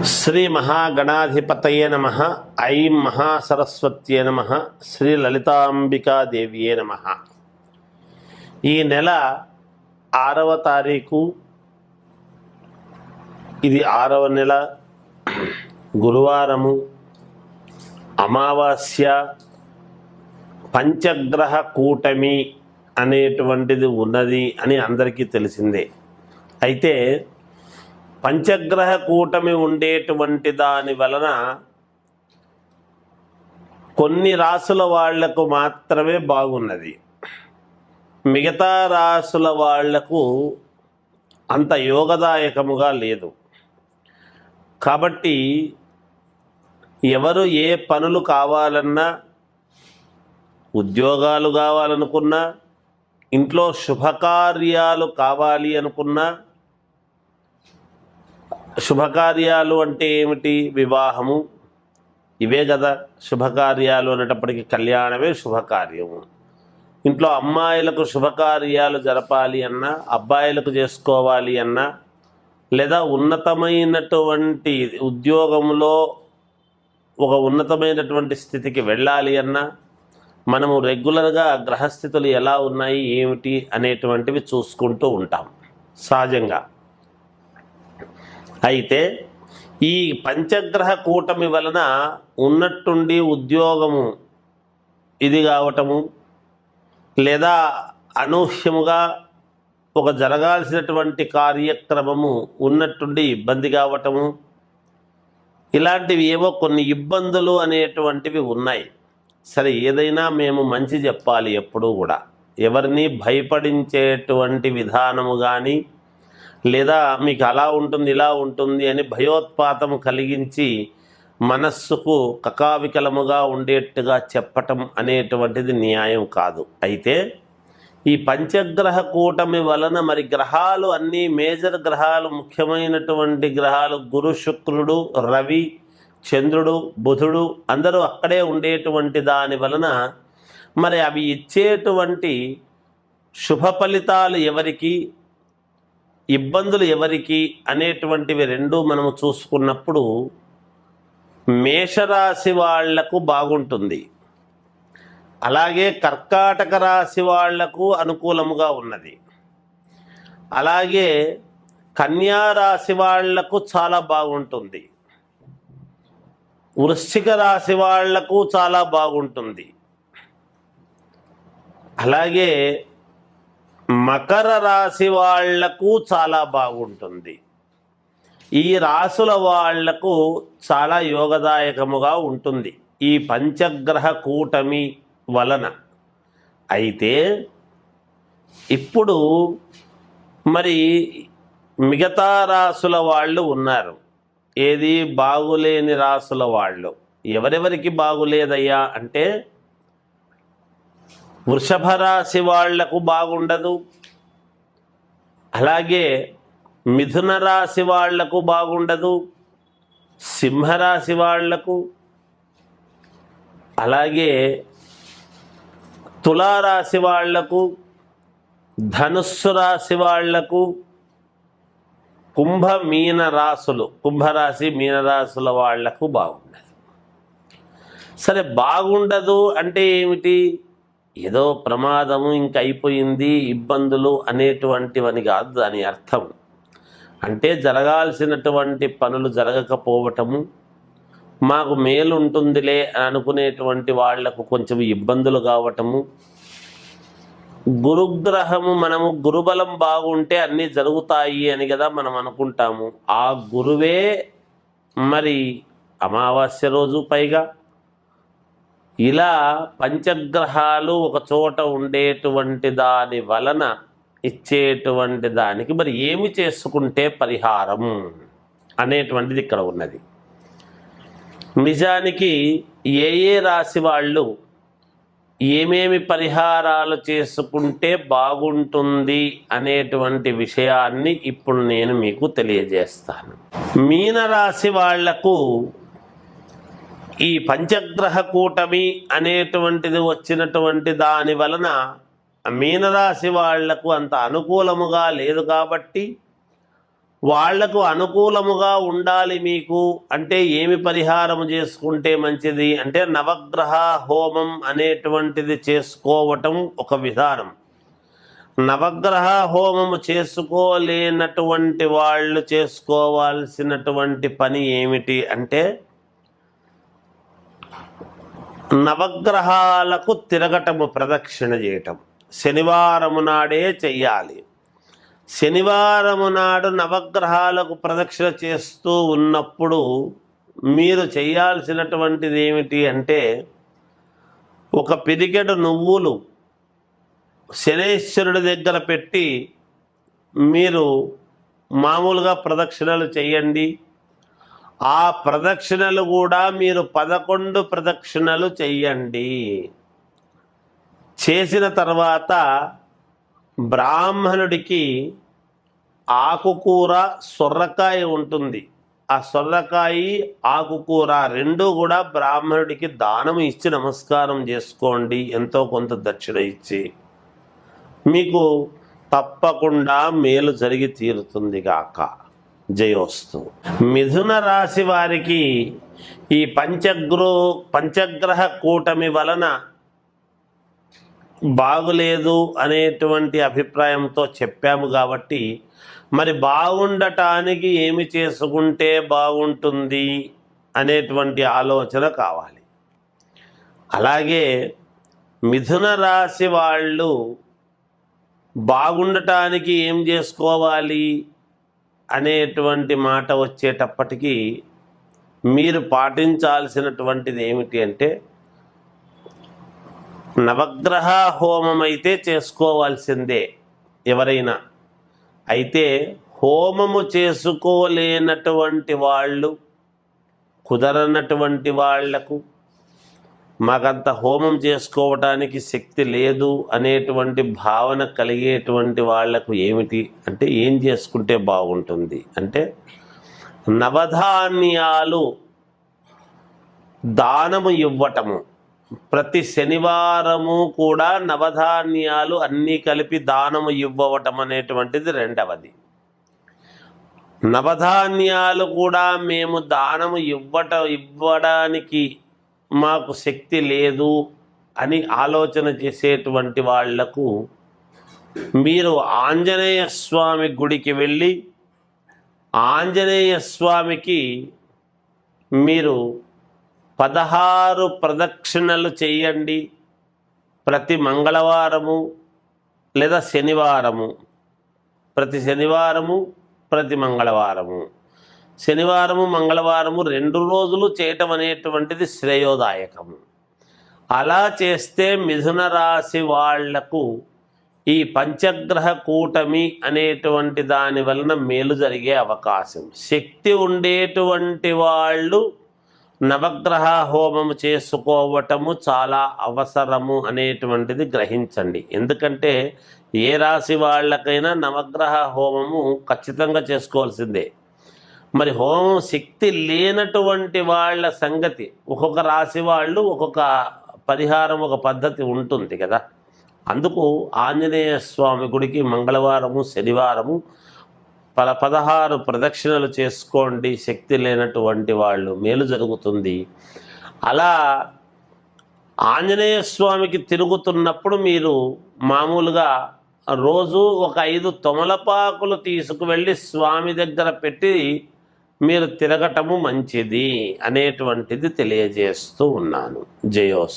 శ్రీ మహాగణాధిపతయే నమః. ఐం మహాసరస్వత్యే నమః. శ్రీ లలితాంబికాదేవియే నమః. ఈ నెల 6వ తారీఖు, ఇది 6వ నెల, గురువారము, అమావాస్య, పంచగ్రహ కూటమి అనేటువంటిది ఉన్నది అని అందరికీ తెలిసిందే. అయితే పంచగ్రహ కూటమి ఉండేటువంటి దాని వలన కొన్ని రాసుల వాళ్లకు మాత్రమే బాగున్నది, మిగతా రాసుల వాళ్లకు అంత యోగదాయకముగా లేదు. కాబట్టి ఎవరు ఏ పనులు కావాలన్నా, ఉద్యోగాలు కావాలనుకున్నా, ఇంట్లో శుభకార్యాలు కావాలి అనుకున్నా, శుభకార్యాలు అంటే ఏమిటి? వివాహము, ఇవే కదా శుభకార్యాలు అనేటప్పటికీ. కళ్యాణమే శుభకార్యము. ఇంట్లో అమ్మాయిలకు శుభకార్యాలు జరపాలి అన్నా, అబ్బాయిలకు చేసుకోవాలి అన్నా, లేదా ఉన్నతమైనటువంటి ఉద్యోగంలో ఒక ఉన్నతమైనటువంటి స్థితికి వెళ్ళాలి అన్నా, మనము రెగ్యులర్గా గ్రహస్థితులు ఎలా ఉన్నాయి ఏమిటి అనేటువంటివి చూసుకుంటూ ఉంటాం సహజంగా. అయితే ఈ పంచగ్రహ కూటమి వలన ఉన్నట్టుండి ఉద్యోగము ఇది కావటము, లేదా అనూహ్యముగా ఒక జరగాల్సినటువంటి కార్యక్రమము ఉన్నట్టుండి ఇబ్బంది కావటము, ఇలాంటివి ఏవో కొన్ని ఇబ్బందులు అనేటువంటివి ఉన్నాయి. సరే, ఏదైనా మేము మంచి చెప్పాలి ఎప్పుడూ కూడా. ఎవరిని భయపడించేటువంటి విధానము కానీ, లేదా మీకు అలా ఉంటుంది ఇలా ఉంటుంది అని భయోత్పాతము కలిగించి మనస్సుకు కకావికలముగా ఉండేట్టుగా చెప్పటం అనేటువంటిది న్యాయం కాదు. అయితే ఈ పంచగ్రహ కూటమి వలన మరి గ్రహాలు అన్నీ మేజర్ గ్రహాలు, ముఖ్యమైనటువంటి గ్రహాలు గురు, శుక్రుడు, రవి, చంద్రుడు, బుధుడు అందరూ అక్కడే ఉండేటువంటి దాని వలన మరి అవి ఇచ్చేటువంటి శుభ ఫలితాలు ఎవరికి, ఇబ్బందులు ఎవరికి అనేటువంటివి రెండూ మనము చూసుకున్నప్పుడు మేషరాశి వాళ్లకు బాగుంటుంది, అలాగే కర్కాటక రాశి వాళ్లకు అనుకూలముగా ఉన్నది, అలాగే కన్యా రాశి వాళ్లకు చాలా బాగుంటుంది, వృశ్చిక రాశి వాళ్లకు చాలా బాగుంటుంది, అలాగే మకర రాశి వాళ్లకు చాలా బాగుంటుంది. ఈ రాసుల వాళ్లకు చాలా యోగదాయకముగా ఉంటుంది ఈ పంచగ్రహ కూటమి వలన. అయితే ఇప్పుడు మరి మిగతా రాసుల వాళ్ళు ఉన్నారు. ఏది బాగులేని రాసుల వాళ్ళు ఎవరెవరికి బాగులేదయ్యా అంటే, వృషభ రాశి వాళ్లకు బాగుండదు, అలాగే మిథున రాశి వాళ్లకు బాగుండదు, సింహరాశి వాళ్లకు, అలాగే తులారాశి వాళ్లకు, ధనుస్సు రాశి వాళ్లకు, మీన రాశులు, కుంభరాశి మీనరాశుల వాళ్లకు బాగుండదు. సరే, బాగుండదు అంటే ఏమిటి? ఏదో ప్రమాదము ఇంక అయిపోయింది, ఇబ్బందులు అనేటువంటివని కాదు దాని అర్థం. అంటే జరగాల్సినటువంటి పనులు జరగకపోవటము, మాకు మేలు ఉంటుందిలే అని అనుకునేటువంటి వాళ్లకు కొంచెం ఇబ్బందులు కావటము. గురుగ్రహము, మనము గురుబలం బాగుంటే అన్నీ జరుగుతాయి అని కదా మనం అనుకుంటాము. ఆ గురువే మరి అమావాస్య రోజు పైగా ఇలా పంచగ్రహాలు ఒక చోట ఉండేటువంటి దాని వలన ఇచ్చేటువంటి దానికి మరి ఏమి చేసుకుంటే పరిహారం అనేటువంటిది ఇక్కడ ఉన్నది. నిజానికి ఏ ఏ రాశి వాళ్ళు ఏమేమి పరిహారాలు చేసుకుంటే బాగుంటుంది అనేటువంటి విషయాన్ని ఇప్పుడు నేను మీకు తెలియజేస్తాను. మీనరాశి వాళ్లకు ఈ పంచగ్రహ కూటమి అనేటువంటిది వచ్చినటువంటి దాని వలన మీనరాశి వాళ్లకు అంత అనుకూలముగా లేదు. కాబట్టి వాళ్లకు అనుకూలముగా ఉండాలి మీకు అంటే ఏమి పరిహారం చేసుకుంటే మంచిది అంటే నవగ్రహ హోమం అనేటువంటిది చేసుకోవటం ఒక విధానం. నవగ్రహ హోమము చేసుకోలేనటువంటి వాళ్ళు చేసుకోవాల్సినటువంటి పని ఏమిటి అంటే నవగ్రహాలకు తిరగటము, ప్రదక్షిణ చేయటం శనివారము నాడే చెయ్యాలి. శనివారము నాడు నవగ్రహాలకు ప్రదక్షిణ చేస్తూ ఉన్నప్పుడు మీరు చేయాల్సినటువంటిది ఏమిటి అంటే ఒక పిడికెడు నువ్వులు శనేశ్వరుడి దగ్గర పెట్టి మీరు మామూలుగా ప్రదక్షిణలు చేయండి. ఆ ప్రదక్షిణలు కూడా మీరు 11 ప్రదక్షిణలు చెయ్యండి. చేసిన తర్వాత బ్రాహ్మణుడికి ఆకుకూర, సొర్రకాయ ఉంటుంది. ఆ సొర్రకాయ ఆకుకూర రెండు కూడా బ్రాహ్మణుడికి దానం ఇచ్చి నమస్కారం చేసుకోండి. ఎంతో కొంత దక్షిణ ఇచ్చి మీకు తప్పకుండా మేలు జరిగి తీరుతుంది గాక. జయోస్తు. మిథున రాశి వారికి ఈ పంచగ్రహ కూటమి వలన బాగులేదు అనేటువంటి అభిప్రాయంతో చెప్పాము కాబట్టి మరి బాగుండటానికి ఏమి చేసుకుంటే బాగుంటుంది అనేటువంటి ఆలోచన కావాలి. అలాగే మిథున రాశి వాళ్ళు బాగుండటానికి ఏం చేసుకోవాలి అనేటువంటి మాట వచ్చేటప్పటికీ మీరు పాటించాల్సినటువంటిది ఏమిటి అంటే నవగ్రహ హోమం అయితే చేసుకోవాల్సిందే ఎవరైనా. అయితే హోమము చేసుకోలేనటువంటి వాళ్ళు, కుదరనటువంటి వాళ్లకు, మాకంత హోమం చేసుకోవటానికి శక్తి లేదు అనేటువంటి భావన కలిగేటువంటి వాళ్లకు ఏమిటి అంటే ఏం చేసుకుంటే బాగుంటుంది అంటే నవధాన్యాలు దానము ఇవ్వటము. ప్రతి శనివారము కూడా నవధాన్యాలు అన్నీ కలిపి దానము ఇవ్వటం అనేటువంటిది రెండవది. నవధాన్యాలు కూడా మేము దానము ఇవ్వడానికి మాకు శక్తి లేదు అని ఆలోచన చేసేటువంటి వాళ్లకు మీరు ఆంజనేయ స్వామి గుడికి వెళ్ళి ఆంజనేయ స్వామికి మీరు 16 ప్రదక్షిణలు చేయండి. ప్రతి మంగళవారము లేదా శనివారము, ప్రతి శనివారము ప్రతి మంగళవారము, శనివారము మంగళవారము 2 రోజులు చేయటం అనేటువంటిది శ్రేయోదాయకము. అలా చేస్తే మిథున రాశి వాళ్లకు ఈ పంచగ్రహ కూటమి అనేటువంటి దాని వలన మేలు జరిగే అవకాశం. శక్తి ఉండేటువంటి వాళ్ళు నవగ్రహ హోమము చేసుకోవటము చాలా అవసరము అనేటువంటిది గ్రహించండి. ఎందుకంటే ఏ రాశి వాళ్ళకైనా నవగ్రహ హోమము ఖచ్చితంగా చేసుకోవాల్సిందే. మరి హోమం శక్తి లేనటువంటి వాళ్ళ సంగతి, ఒక్కొక్క రాశి వాళ్ళు ఒక్కొక్క పరిహారం, ఒక పద్ధతి ఉంటుంది కదా. అందుకు ఆంజనేయ స్వామి గుడికి మంగళవారము శనివారము 16 ప్రదక్షిణలు చేసుకోండి. శక్తి లేనటువంటి వాళ్ళు మేలు జరుగుతుంది. అలా ఆంజనేయ స్వామికి తిరుగుతున్నప్పుడు మీరు మామూలుగా రోజు ఒక 5 తమలపాకులు తీసుకువెళ్ళి స్వామి దగ్గర పెట్టి మీరు తిరగటము మంచిది అనేటువంటిది తెలియజేస్తూ ఉన్నాను. జయోస్.